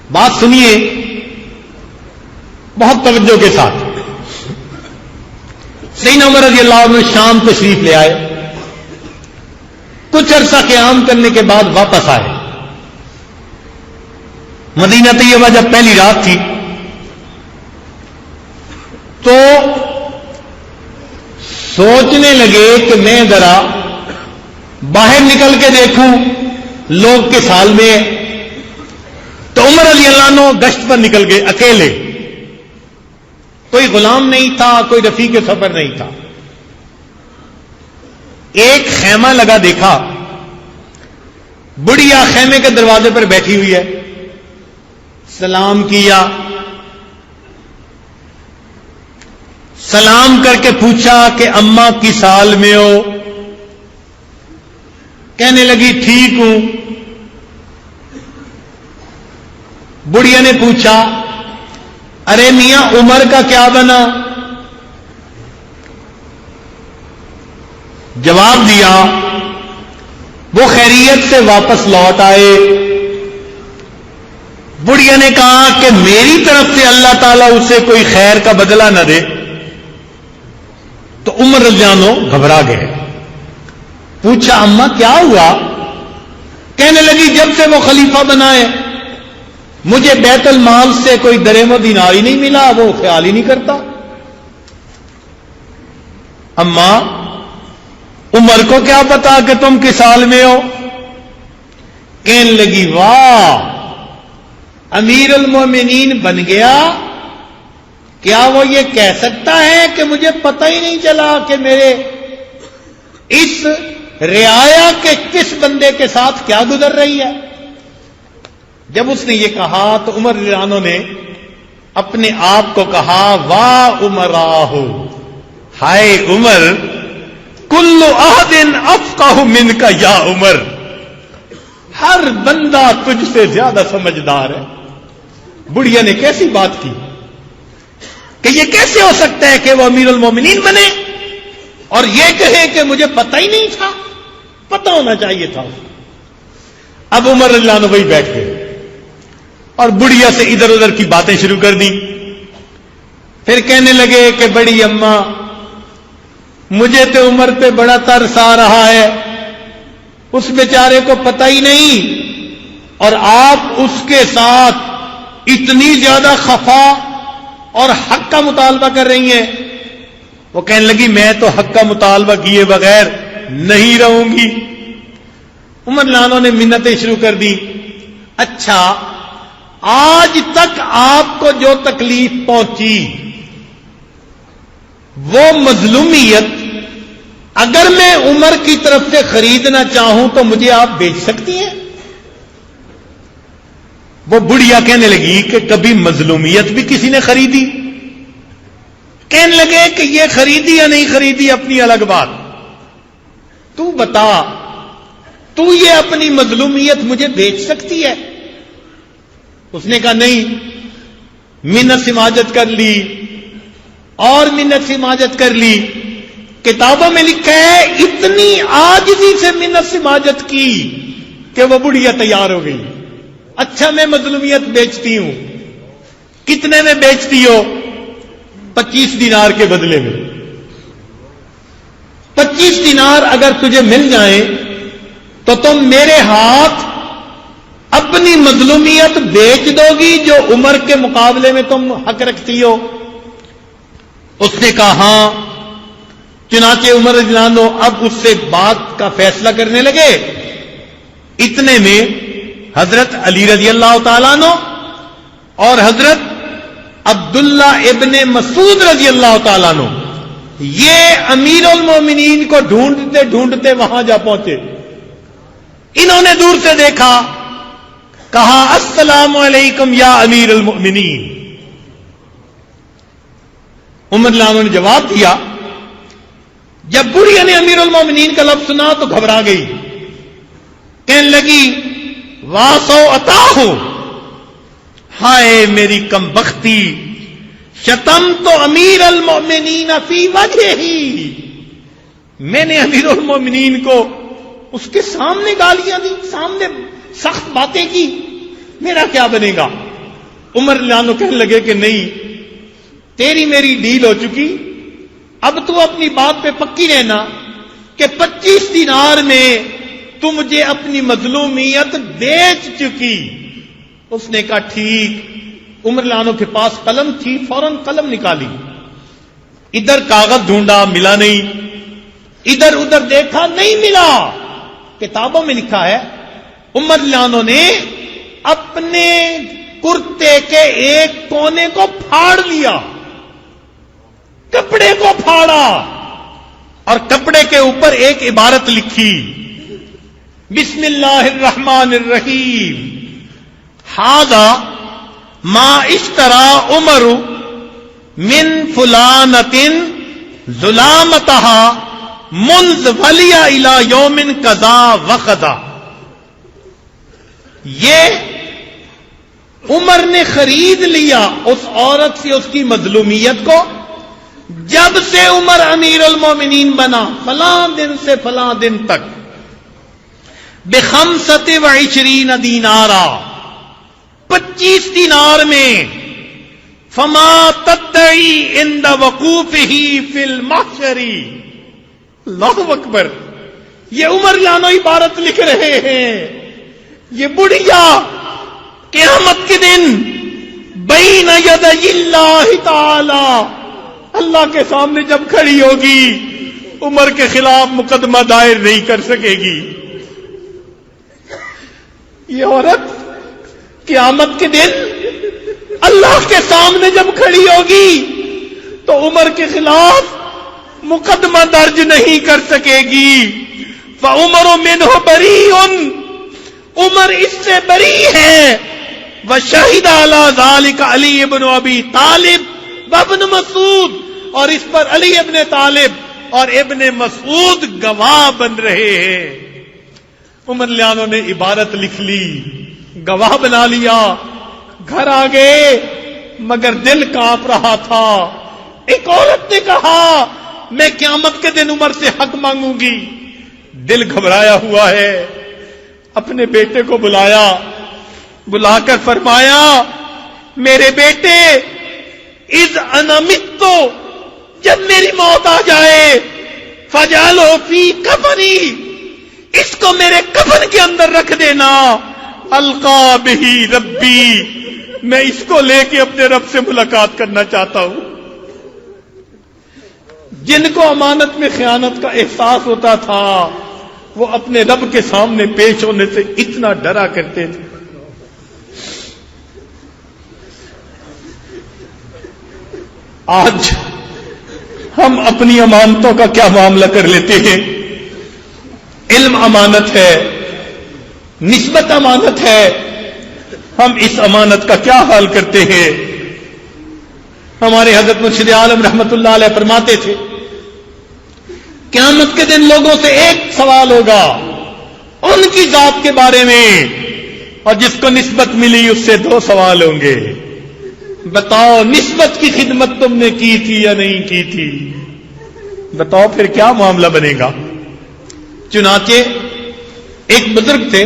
بات سنیے بہت توجہ کے ساتھ. سیدنا عمر رضی اللہ عنہ شام تشریف لے آئے. کچھ عرصہ قیام کرنے کے بعد واپس آئے. مدینہ طیبہ جب پہلی رات تھی تو سوچنے لگے کہ میں ذرا باہر نکل کے دیکھوں لوگ کس حال میں. تو عمر رضی اللہ عنہ گشت پر نکل گئے اکیلے. کوئی غلام نہیں تھا, کوئی رفیق سفر نہیں تھا. ایک خیمہ لگا دیکھا, بڑھیا خیمے کے دروازے پر بیٹھی ہوئی ہے. سلام کیا, سلام کر کے پوچھا کہ اماں کس حال میں ہو؟ کہنے لگی ٹھیک ہوں. بڑھیا نے پوچھا ارے میاں عمر کا کیا بنا؟ جواب دیا وہ خیریت سے واپس لوٹ آئے. بڑھیا نے کہا کہ میری طرف سے اللہ تعالیٰ اسے کوئی خیر کا بدلہ نہ دے. تو عمر رضی اللہ عنہ گھبرا گئے. پوچھا اماں کیا ہوا؟ کہنے لگی جب سے وہ خلیفہ بنائے مجھے بیت المال سے کوئی درہم و دینار ہی نہیں ملا, وہ خیال ہی نہیں کرتا. اماں عمر کو کیا پتا کہ تم کس حال میں ہو؟ کہنے لگی واہ امیر المومنین بن گیا. کیا وہ یہ کہہ سکتا ہے کہ مجھے پتہ ہی نہیں چلا کہ میرے اس رعایا کے کس بندے کے ساتھ کیا گزر رہی ہے؟ جب اس نے یہ کہا تو عمر رضی اللہ عنہ نے اپنے آپ کو کہا واہ عمراہ, ہائے عمر, کل احد افقہ منک یا عمر, ہر بندہ تجھ سے زیادہ سمجھدار ہے. بڑھیا نے کیسی بات کی کہ یہ کیسے ہو سکتا ہے کہ وہ امیر المومنین بنے اور یہ کہے کہ مجھے پتہ ہی نہیں تھا, پتہ ہونا چاہیے تھا. اب عمر رضی اللہ عنہ وہی بیٹھ گئے اور بڑھیا سے ادھر ادھر کی باتیں شروع کر دی. پھر کہنے لگے کہ بڑی اماں مجھے تو عمر پہ بڑا ترس آ رہا ہے, اس بیچارے کو پتہ ہی نہیں اور آپ اس کے ساتھ اتنی زیادہ خفا اور حق کا مطالبہ کر رہی ہیں. وہ کہنے لگی میں تو حق کا مطالبہ کیے بغیر نہیں رہوں گی. عمر رضی اللہ عنہ نے منتیں شروع کر دی. اچھا آج تک آپ کو جو تکلیف پہنچی وہ مظلومیت اگر میں عمر کی طرف سے خریدنا چاہوں تو مجھے آپ بیچ سکتی ہیں؟ وہ بڑھیا کہنے لگی کہ کبھی مظلومیت بھی کسی نے خریدی؟ کہنے لگے کہ یہ خریدی یا نہیں خریدی اپنی الگ بات, تو بتا تو یہ اپنی مظلومیت مجھے بیچ سکتی ہے؟ اس نے کہا نہیں. منت سماجت کر لی اور منت سماجت کر لی. کتابوں میں لکھا ہے اتنی عاجزی سے منت سماجت کی کہ وہ بڑھیا تیار ہو گئی. اچھا میں مظلومیت بیچتی ہوں. کتنے میں بیچتی ہو؟ 25 دینار کے بدلے میں. 25 دینار اگر تجھے مل جائیں تو تم میرے ہاتھ اپنی مظلومیت بیچ دو گی جو عمر کے مقابلے میں تم حق رکھتی ہو؟ اس نے کہا ہاں. چنانچہ عمر رضی اللہ عنہ اب اس سے بات کا فیصلہ کرنے لگے. اتنے میں حضرت علی رضی اللہ تعالیٰ عنہ اور حضرت عبداللہ ابن مسعود رضی اللہ تعالیٰ عنہ یہ امیر المومنین کو ڈھونڈتے ڈھونڈتے وہاں جا پہنچے. انہوں نے دور سے دیکھا, کہا السلام علیکم یا امیر المؤمنین. عمر رضی اللہ عنہ نے جواب دیا. جب بڑھیا نے امیر المومنین کا لفظ سنا تو گھبرا گئی. کہنے لگی واسو عطا ہو, ہائے میری کم بختی, شتم تو امیر المؤمنین فی وجہ ہی, میں نے امیر المؤمنین کو اس کے سامنے گالیاں دی, سامنے سخت باتیں کی, میرا کیا بنے گا؟ عمر لانو کہنے لگے کہ نہیں، تیری میری ڈیل ہو چکی، اب تو اپنی بات پہ پکی رہنا کہ 25 دینار میں تو مجھے اپنی مظلومیت بیچ چکی۔ اس نے کہا ٹھیک۔ عمر لانو کے پاس قلم تھی، فوراً قلم نکالی، ادھر کاغذ ڈھونڈا، ملا نہیں، ادھر ادھر دیکھا، نہیں ملا۔ کتابوں میں لکھا ہے عمر لانو نے اپنے کرتے کے ایک کونے کو پھاڑ لیا، کپڑے کو پھاڑا، اور کپڑے کے اوپر ایک عبارت لکھی، بسم اللہ الرحمن الرحیم، ھذا ما اشترى عمر من فلانۃ ظلامتها منذ ولی الی یوم کذا وکذا۔ یہ عمر نے خرید لیا اس عورت سے اس کی مظلومیت کو جب سے عمر امیر المومنین بنا، فلاں دن سے فلاں دن تک، ب25 دینارا، 25 دینار میں، فما تدعی عند وقوفہ فی المحشر۔ اللہ اکبر، یہ عمر لانو عبارت لکھ رہے ہیں، یہ بڑھیا قیامت کے دن بین یدی اللہ تعالی، اللہ کے سامنے جب کھڑی ہوگی عمر کے خلاف مقدمہ دائر نہیں کر سکے گی۔ یہ عورت قیامت کے دن اللہ کے سامنے جب کھڑی ہوگی تو عمر کے خلاف مقدمہ درج نہیں کر سکے گی۔ فعمر منہ بریء، عمر اس سے بری ہے۔ وشہد علی ذلک علی بن ابی طالب وابن مسعود، اور اس پر علی ابن طالب اور ابن مسعود گواہ بن رہے ہیں۔ عمر لانو نے عبارت لکھ لی، گواہ بنا لیا، گھر آ گئے، مگر دل کانپ رہا تھا۔ ایک عورت نے کہا میں قیامت کے دن عمر سے حق مانگوں گی، دل گھبرایا ہوا ہے۔ اپنے بیٹے کو بلایا، بلا کر فرمایا میرے بیٹے، اذ انا مت، جب میری موت آ جائے، فجعلہ فی کفنی، اس کو میرے کفن کے اندر رکھ دینا، القا بہ ربی، میں اس کو لے کے اپنے رب سے ملاقات کرنا چاہتا ہوں۔ جن کو امانت میں خیانت کا احساس ہوتا تھا وہ اپنے رب کے سامنے پیش ہونے سے اتنا ڈرا کرتے تھے۔ آج ہم اپنی امانتوں کا کیا معاملہ کر لیتے ہیں؟ علم امانت ہے، نسبت امانت ہے، ہم اس امانت کا کیا حال کرتے ہیں؟ ہمارے حضرت مرشد عالم رحمت اللہ علیہ فرماتے تھے قیامت کے دن لوگوں سے ایک سوال ہوگا ان کی ذات کے بارے میں، اور جس کو نسبت ملی اس سے 2 سوال ہوں گے۔ بتاؤ نسبت کی خدمت تم نے کی تھی یا نہیں کی تھی؟ بتاؤ پھر کیا معاملہ بنے گا؟ چنانچہ ایک بزرگ تھے،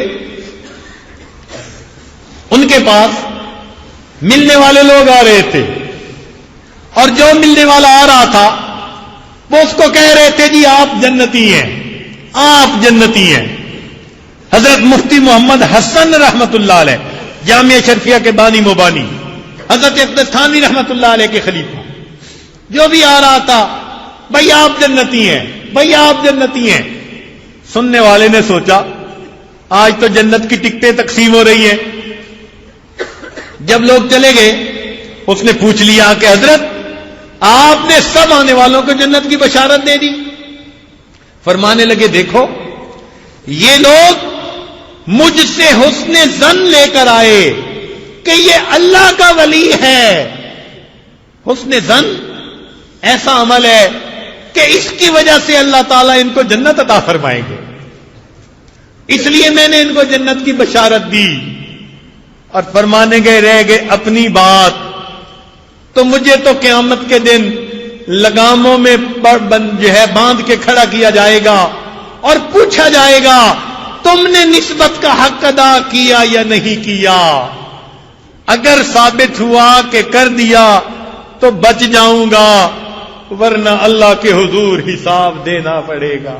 ان کے پاس ملنے والے لوگ آ رہے تھے، اور جو ملنے والا آ رہا تھا وہ اس کو کہہ رہے تھے جی آپ جنتی ہیں، آپ جنتی ہیں۔ حضرت مفتی محمد حسن رحمت اللہ علیہ، جامعہ شرفیہ کے بانی مبانی، حضرت اقدس تھانوی رحمت اللہ علیہ کے خلیفہ، جو بھی آ رہا تھا بھائی آپ جنتی ہیں، بھائی آپ جنتی ہیں۔ سننے والے نے سوچا آج تو جنت کی ٹکٹیں تقسیم ہو رہی ہیں۔ جب لوگ چلے گئے اس نے پوچھ لیا کہ حضرت آپ نے سب آنے والوں کو جنت کی بشارت دے دی؟ فرمانے لگے دیکھو یہ لوگ مجھ سے حسن ظن لے کر آئے کہ یہ اللہ کا ولی ہے۔ حسن ظن ایسا عمل ہے کہ اس کی وجہ سے اللہ تعالیٰ ان کو جنت عطا فرمائیں گے، اس لیے میں نے ان کو جنت کی بشارت دی۔ اور فرمانے گئے رہ گئے اپنی بات، تو مجھے تو قیامت کے دن لگاموں میں جو ہے باندھ کے کھڑا کیا جائے گا اور پوچھا جائے گا تم نے نسبت کا حق ادا کیا یا نہیں کیا؟ اگر ثابت ہوا کہ کر دیا تو بچ جاؤں گا، ورنہ اللہ کے حضور حساب دینا پڑے گا۔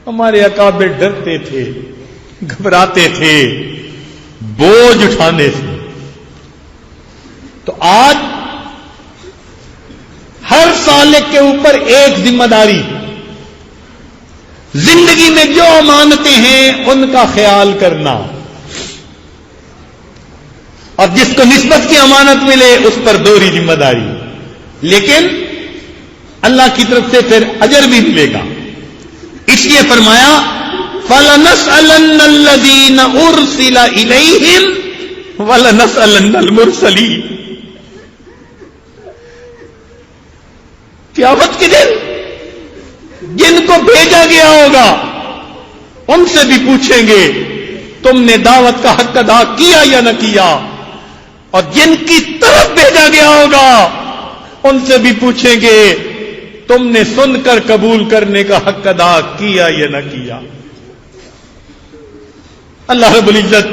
ہمارے اکابر ڈرتے تھے، گھبراتے تھے بوجھ اٹھانے سے۔ تو آج ہر سالک کے اوپر ایک ذمہ داری، زندگی میں جو امانتیں ہیں ان کا خیال کرنا، اور جس کو نسبت کی امانت ملے اس پر دوہری ذمہ داری، لیکن اللہ کی طرف سے پھر اجر بھی ملے گا۔ اس لیے فرمایا فَلَنَسْأَلَنَّ الَّذِينَ أُرْسِلَ إِلَيْهِمْ وَلَنَسْأَلَنَّ الْمُرْسَلِينَ۔ قیامت کے دن جن کو بھیجا گیا ہوگا ان سے بھی پوچھیں گے تم نے دعوت کا حق ادا کیا یا نہ کیا، اور جن کی طرف بھیجا گیا ہوگا ان سے بھی پوچھیں گے تم نے سن کر قبول کرنے کا حق ادا کیا یا نہ کیا۔ اللہ رب العزت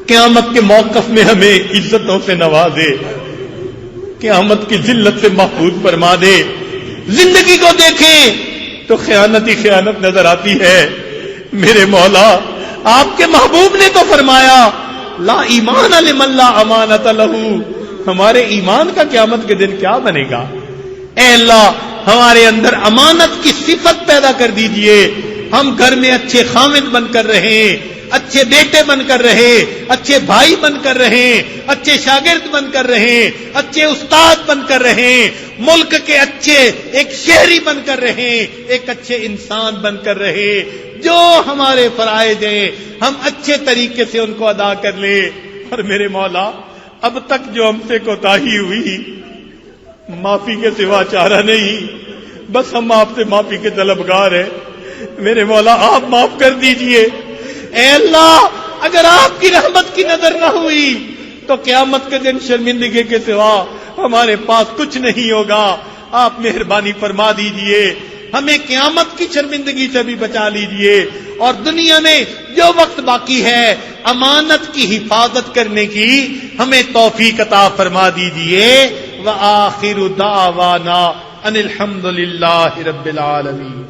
قیامت کے موقف میں ہمیں عزتوں سے نوازے، قیامت کی ذلت سے محفوظ فرما دے۔ زندگی کو دیکھیں تو خیانت ہی خیانت نظر آتی ہے۔ میرے مولا آپ کے محبوب نے تو فرمایا لا ایمان لمن لا امانت لہ، ہمارے ایمان کا قیامت کے دن کیا بنے گا؟ اے اللہ ہمارے اندر امانت کی صفت پیدا کر دیجئے، ہم گھر میں اچھے خامد بن کر رہیں، اچھے بیٹے بن کر رہے، اچھے بھائی بن کر رہے، اچھے شاگرد بن کر رہے، اچھے استاد بن کر رہے، ملک کے اچھے ایک شہری بن کر رہے، ایک اچھے انسان بن کر رہے۔ جو ہمارے فرائض ہیں ہم اچھے طریقے سے ان کو ادا کر لیں۔ اور میرے مولا اب تک جو ہم سے کوتاہی ہوئی معافی کے سوا چارہ نہیں، بس ہم آپ سے معافی کے طلبگار ہیں۔ میرے مولا آپ معاف کر دیجئے۔ اے اللہ اگر آپ کی رحمت کی نظر نہ ہوئی تو قیامت کے دن شرمندگی کے سوا ہمارے پاس کچھ نہیں ہوگا۔ آپ مہربانی فرما دیجئے، ہمیں قیامت کی شرمندگی سے بھی بچا لیجئے، اور دنیا میں جو وقت باقی ہے امانت کی حفاظت کرنے کی ہمیں توفیق عطا فرما دیجئے۔ وآخر دعوانا ان الحمد للہ رب العالمین۔